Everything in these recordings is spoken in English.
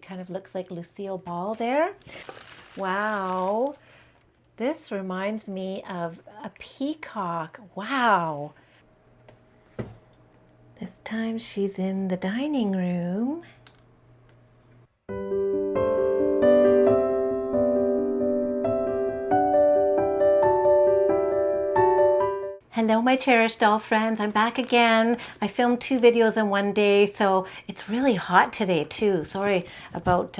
Kind of looks like Lucille Ball there. Wow. This reminds me of a peacock. Wow. This time she's in the dining room. Hello, my cherished doll friends. I'm back again. I filmed 2 videos in one day, so it's really hot today too. Sorry about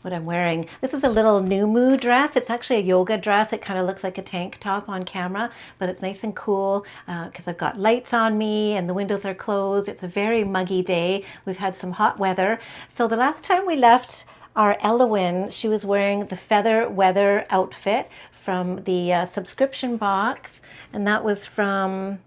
what I'm wearing. This is a little Numu dress. It's actually a yoga dress. It kind of looks like a tank top on camera, but it's nice and cool because I've got lights on me and the windows are closed. It's a very muggy day. We've had some hot weather. So the last time we left our Ellowyne, she was wearing the feather weather outfit from the subscription box, and that was from,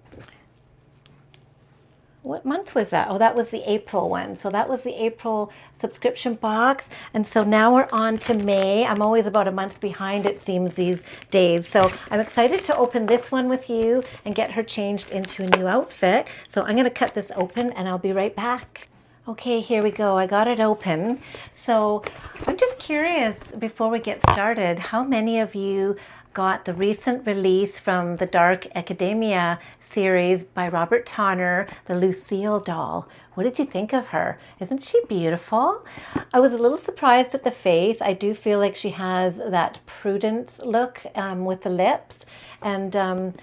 what month was that? Oh, that was the April one. So that was the April subscription box. And so now we're on to May. I'm always about a month behind, it seems, these days. So I'm excited to open this one with you and get her changed into a new outfit. So I'm going to cut this open and I'll be right back. Okay, here we go. I got it open. So I'm just curious, before we get started, how many of you got the recent release from the Dark Academia series by Robert Tonner, the Lucille doll? What did you think of her? Isn't she beautiful? I was a little surprised at the face. I do feel like she has that Prudence look with the lips, and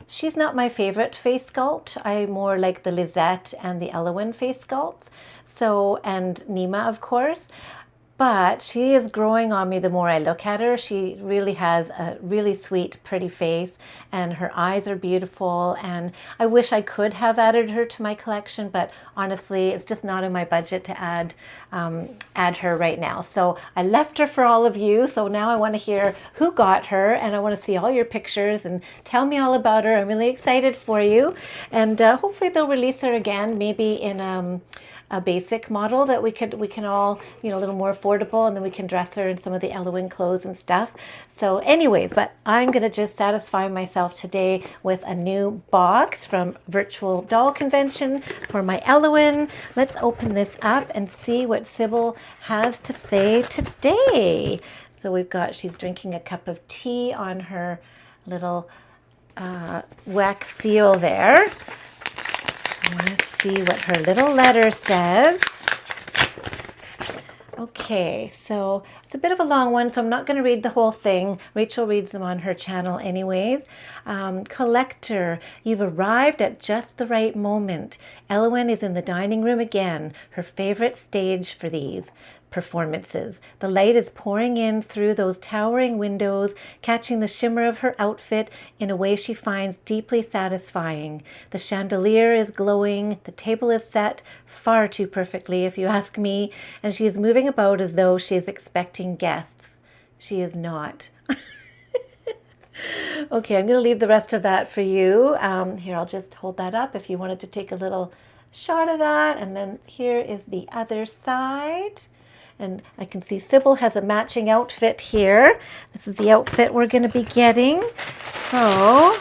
she's not my favorite face sculpt. I more like the Lisette and the Ellowyne face sculpts. So, and Nima, of course. But she is growing on me the more I look at her. She really has a really sweet, pretty face, and her eyes are beautiful. And I wish I could have added her to my collection, but honestly, it's just not in my budget to add her right now. So I left her for all of you. So now I want to hear who got her, and I want to see all your pictures and tell me all about her. I'm really excited for you, and hopefully they'll release her again, maybe in a basic model that we can all, a little more affordable, and then we can dress her in some of the Ellowyne clothes and stuff. So anyways, but I'm gonna just satisfy myself today with a new box from Virtual Doll Convention for my Ellowyne. Let's open this up and see what Sybil has to say today. So we've got, she's drinking a cup of tea on her little wax seal there. Let's see what her little letter says. Okay, so it's a bit of a long one, so I'm not going to read the whole thing. Rachel reads them on her channel anyways. Collector, you've arrived at just the right moment. Ellowyne is in the dining room again, her favorite stage for these performances. The light is pouring in through those towering windows, catching the shimmer of her outfit in a way she finds deeply satisfying. The chandelier is glowing, the table is set far too perfectly, if you ask me, and she is moving about as though she is expecting guests. She is not. Okay, I'm going to leave the rest of that for you. Here, I'll just hold that up if you wanted to take a little shot of that. And then here is the other side. And I can see Sybil has a matching outfit here. This is the outfit we're going to be getting. So,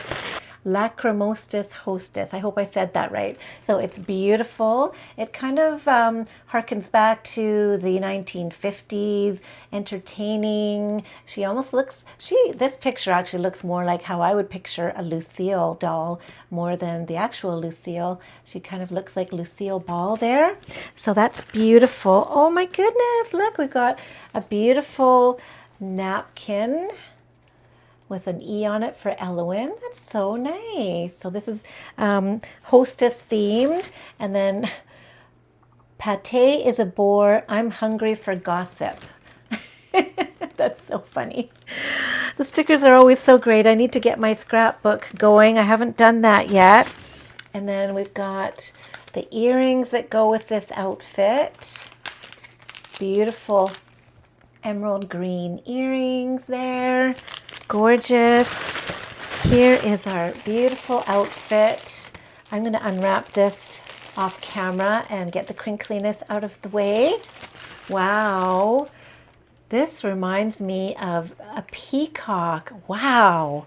Lacrimostis Hostess. I hope I said that right. So it's beautiful. It kind of harkens back to the 1950s, entertaining. She almost looks, this picture actually looks more like how I would picture a Lucille doll more than the actual Lucille. She kind of looks like Lucille Ball there. So that's beautiful. Oh my goodness, look, we've got a beautiful napkin with an E on it for Ellowyne. That's so nice. So this is Hostess themed. And then pate is a bore. I'm hungry for gossip. That's so funny. The stickers are always so great. I need to get my scrapbook going. I haven't done that yet. And then we've got the earrings that go with this outfit. Beautiful emerald green earrings there. Gorgeous. Here is our beautiful outfit. I'm going to unwrap this off camera and get the crinkliness out of the way. Wow. This reminds me of a peacock. Wow.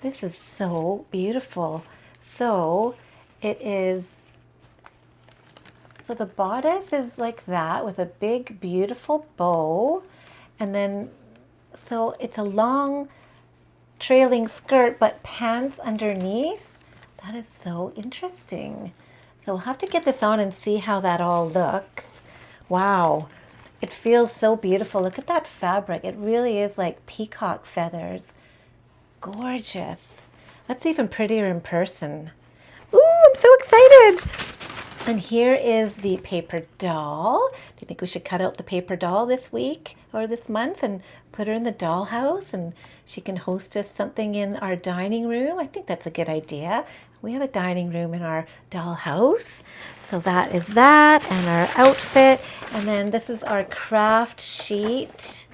This is so beautiful. So it is So the bodice is like that with a big, beautiful bow. And then, so it's a long trailing skirt, but pants underneath. That is so interesting. So we'll have to get this on and see how that all looks. Wow. It feels so beautiful. Look at that fabric. It really is like peacock feathers. Gorgeous. That's even prettier in person. Ooh, I'm so excited. And here is the paper doll. Do you think we should cut out the paper doll this week or this month and put her in the dollhouse and she can hostess something in our dining room? I think that's a good idea. We have a dining room in our dollhouse. So that is that and our outfit. And then this is our craft sheet.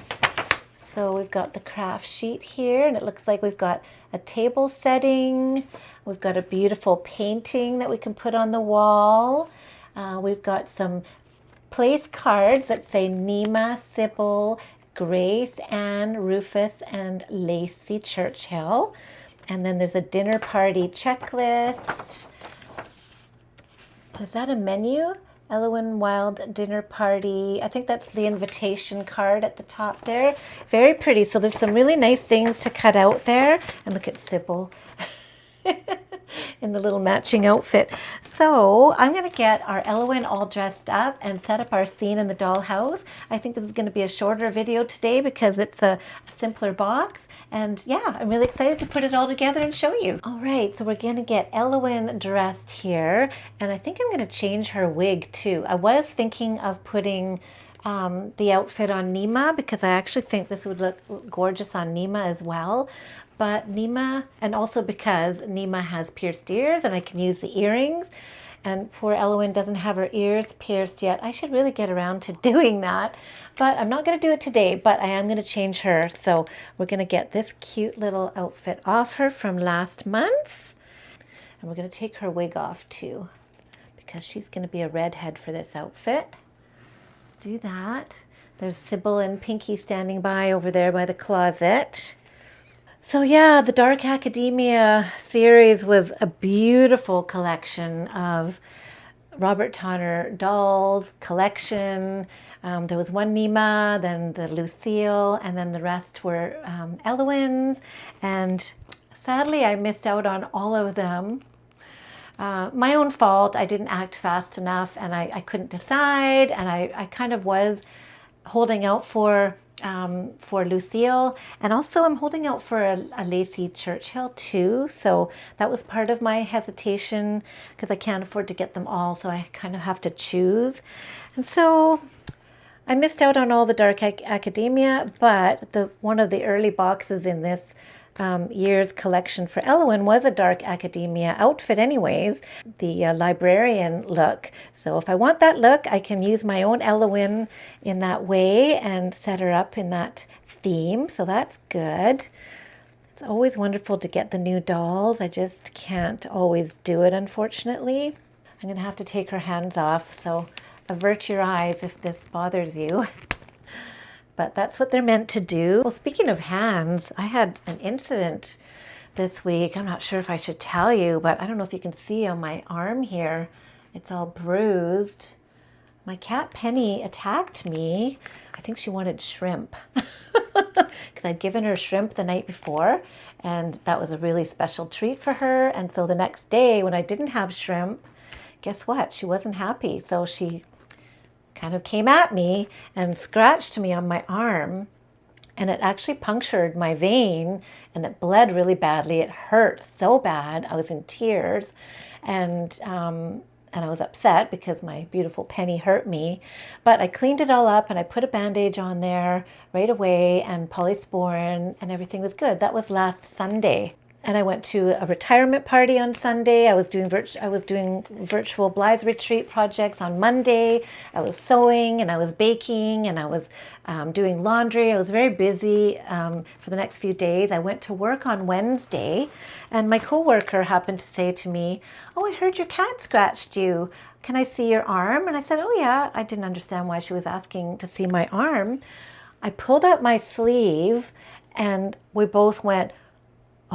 So we've got the craft sheet here and it looks like we've got a table setting. We've got a beautiful painting that we can put on the wall. We've got some place cards that say Nima, Sybil, Grace, Anne, Rufus, and Lacey Churchill. And then there's a dinner party checklist. Is that a menu? Ellowyne Wilde dinner party. I think that's the invitation card at the top there. Very pretty. So there's some really nice things to cut out there. And look at Sybil. In the little matching outfit. So I'm going to get our Ellowyne all dressed up and set up our scene in the dollhouse. I think this is going to be a shorter video today because it's a simpler box. And yeah, I'm really excited to put it all together and show you. All right, so we're going to get Ellowyne dressed here. And I think I'm going to change her wig too. I was thinking of putting the outfit on Nima because I actually think this would look gorgeous on Nima as well. But Nima, and also because Nima has pierced ears and I can use the earrings, and poor Ellowyne doesn't have her ears pierced yet. I should really get around to doing that, but I'm not going to do it today, but I am going to change her. So we're going to get this cute little outfit off her from last month, and we're going to take her wig off too because she's going to be a redhead for this outfit. Do that. There's Sybil and Pinky standing by over there by the closet. So yeah, the Dark Academia series was a beautiful collection of Robert Tonner dolls collection. There was one Nima, then the Lucille, and then the rest were Ellowyne's. And sadly, I missed out on all of them. My own fault. I didn't act fast enough and I couldn't decide. And I kind of was holding out for Lucille, and also I'm holding out for a Lacey Churchill too. So that was part of my hesitation because I can't afford to get them all. So I kind of have to choose. And so I missed out on all the Dark Academia, but one of the early boxes in this year's collection for Ellowyne was a Dark Academia outfit anyways, the librarian look. So if I want that look, I can use my own Ellowyne in that way and set her up in that theme. So that's good. It's always wonderful to get the new dolls. I just can't always do it, unfortunately. I'm going to have to take her hands off, so avert your eyes if this bothers you. But that's what they're meant to do. Well, speaking of hands, I had an incident this week. I'm not sure if I should tell you, but I don't know if you can see on my arm here. It's all bruised. My cat Penny attacked me. I think she wanted shrimp because I'd given her shrimp the night before, and that was a really special treat for her. And so the next day when I didn't have shrimp, guess what? She wasn't happy. So she kind of came at me and scratched me on my arm, and it actually punctured my vein and it bled really badly. It hurt so bad. I was in tears, and I was upset because my beautiful Penny hurt me. But I cleaned it all up and I put a bandage on there right away and polysporin, and everything was good. That was last Sunday. And I went to a retirement party on Sunday. I was doing virtual Blythe retreat projects on Monday. I was sewing and I was baking and I was doing laundry. I was very busy for the next few days. I went to work on Wednesday, and my coworker happened to say to me, "Oh, I heard your cat scratched you. Can I see your arm?" And I said, "Oh yeah." I didn't understand why she was asking to see my arm. I pulled out my sleeve and we both went,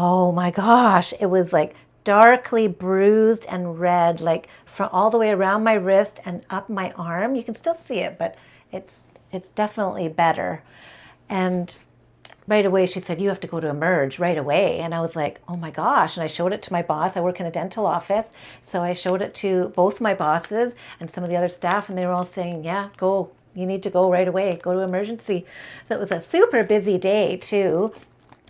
"Oh my gosh," it was like darkly bruised and red, like from all the way around my wrist and up my arm. You can still see it, but it's definitely better. And right away she said, you have to go to Emerge right away. And I was like, oh my gosh. And I showed it to my boss. I work in a dental office. So I showed it to both my bosses and some of the other staff, and they were all saying, yeah, go. You need to go right away. Go to emergency. So it was a super busy day too.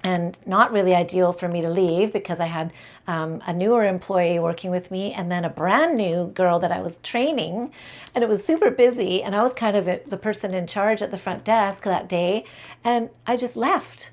And not really ideal for me to leave because I had a newer employee working with me and then a brand new girl that I was training. And it was super busy. And I was kind of the person in charge at the front desk that day. And I just left.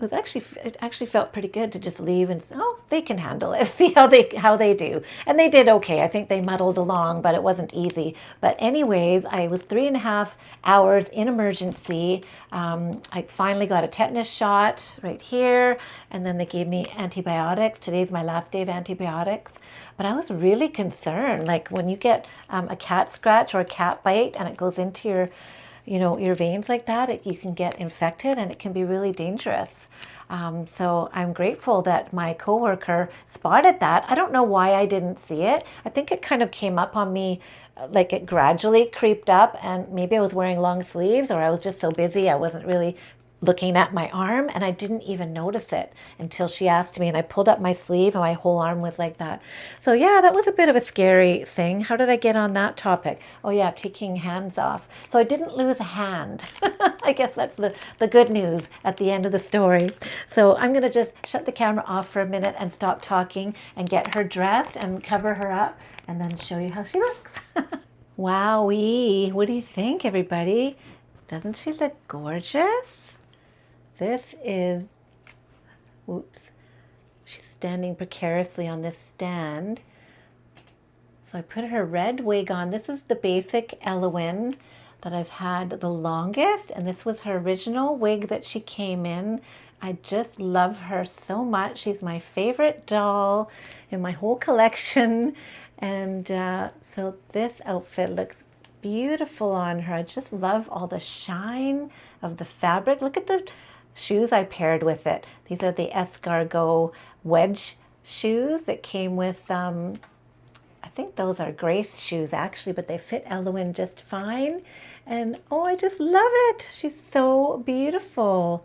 It actually felt pretty good to just leave and say, oh, they can handle it. See how they do. And they did okay. I think they muddled along, but it wasn't easy. But anyways, I was 3.5 hours in emergency. I finally got a tetanus shot right here, and then they gave me antibiotics. Today's my last day of antibiotics. But I was really concerned. Like when you get a cat scratch or a cat bite and it goes into your veins like that, you can get infected and it can be really dangerous. So I'm grateful that my coworker spotted that. I don't know why I didn't see it. I think it kind of came up on me, like it gradually creeped up, and maybe I was wearing long sleeves or I was just so busy I wasn't really looking at my arm, and I didn't even notice it until she asked me, and I pulled up my sleeve and my whole arm was like that. So yeah, that was a bit of a scary thing. How did I get on that topic? Oh yeah, taking hands off. So I didn't lose a hand. I guess that's the good news at the end of the story. So I'm going to just shut the camera off for a minute and stop talking and get her dressed and cover her up and then show you how she looks. Wowee, what do you think, everybody? Doesn't she look gorgeous? This is, whoops, she's standing precariously on this stand. So I put her red wig on. This is the basic Ellowyne that I've had the longest, and this was her original wig that she came in. I just love her so much. She's my favorite doll in my whole collection. And so this outfit looks beautiful on her. I just love all the shine of the fabric. Look at the shoes I paired with it. These are the escargot wedge shoes that came with, I think those are Grace shoes actually, but they fit Ellowyne just fine. And oh, I just love it. She's so beautiful.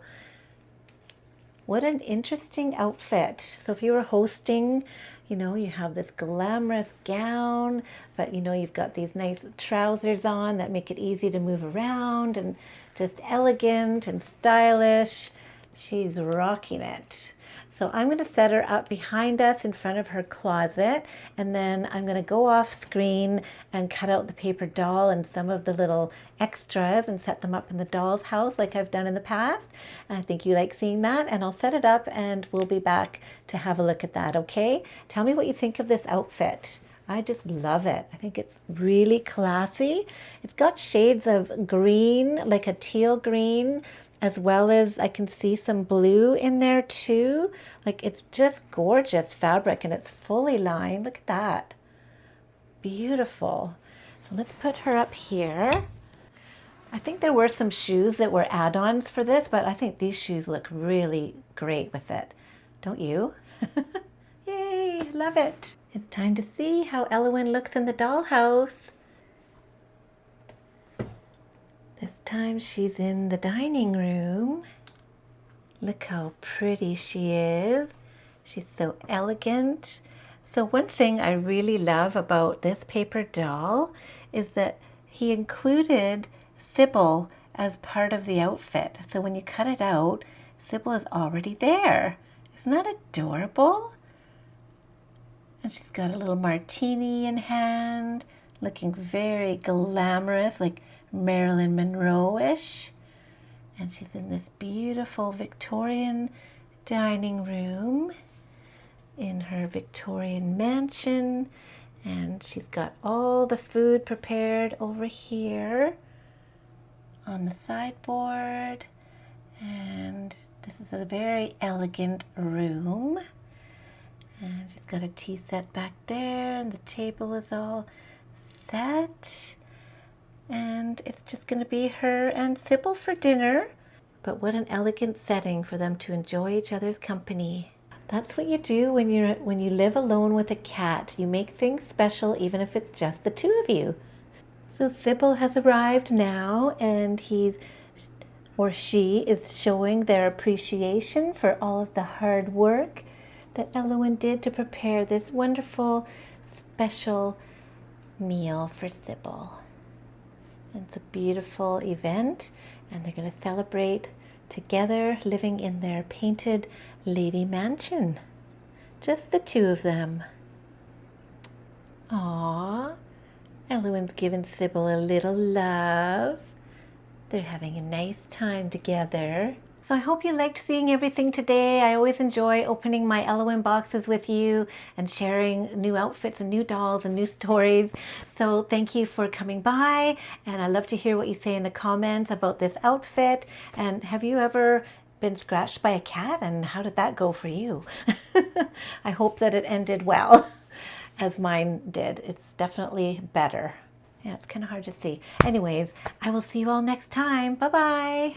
What an interesting outfit. So if you were hosting, you have this glamorous gown, but you've got these nice trousers on that make it easy to move around and just elegant and stylish. She's rocking it. So I'm going to set her up behind us in front of her closet, and then I'm going to go off screen and cut out the paper doll and some of the little extras and set them up in the doll's house like I've done in the past. And I think you like seeing that, and I'll set it up and we'll be back to have a look at that, okay? Tell me what you think of this outfit. I just love it. I think it's really classy. It's got shades of green, like a teal green, as well as I can see some blue in there too. Like it's just gorgeous fabric and it's fully lined. Look at that. Beautiful. So let's put her up here. I think there were some shoes that were add-ons for this, but I think these shoes look really great with it. Don't you? Yay, love it. It's time to see how Ellowyne looks in the dollhouse. This time she's in the dining room. Look how pretty she is. She's so elegant. So one thing I really love about this paper doll is that he included Sybil as part of the outfit. So when you cut it out, Sybil is already there. Isn't that adorable? And she's got a little martini in hand, looking very glamorous, like Marilyn Monroe-ish. And she's in this beautiful Victorian dining room in her Victorian mansion. And she's got all the food prepared over here on the sideboard. And this is a very elegant room. And she's got a tea set back there, and the table is all set. And it's just going to be her and Sybil for dinner. But what an elegant setting for them to enjoy each other's company. That's what you do when you live alone with a cat. You make things special even if it's just the two of you. So Sybil has arrived now, and he's or she is showing their appreciation for all of the hard work that Ellowyne did to prepare this wonderful special meal for Sybil. It's a beautiful event, and they're going to celebrate together living in their painted lady mansion. Just the two of them. Aww. Ellowyne's given Sybil a little love. They're having a nice time together. So I hope you liked seeing everything today. I always enjoy opening my Ellowyne boxes with you and sharing new outfits and new dolls and new stories. So thank you for coming by, and I love to hear what you say in the comments about this outfit. And have you ever been scratched by a cat, and how did that go for you? I hope that it ended well, as mine did. It's definitely better. Yeah, it's kind of hard to see. Anyways, I will see you all next time. Bye-bye.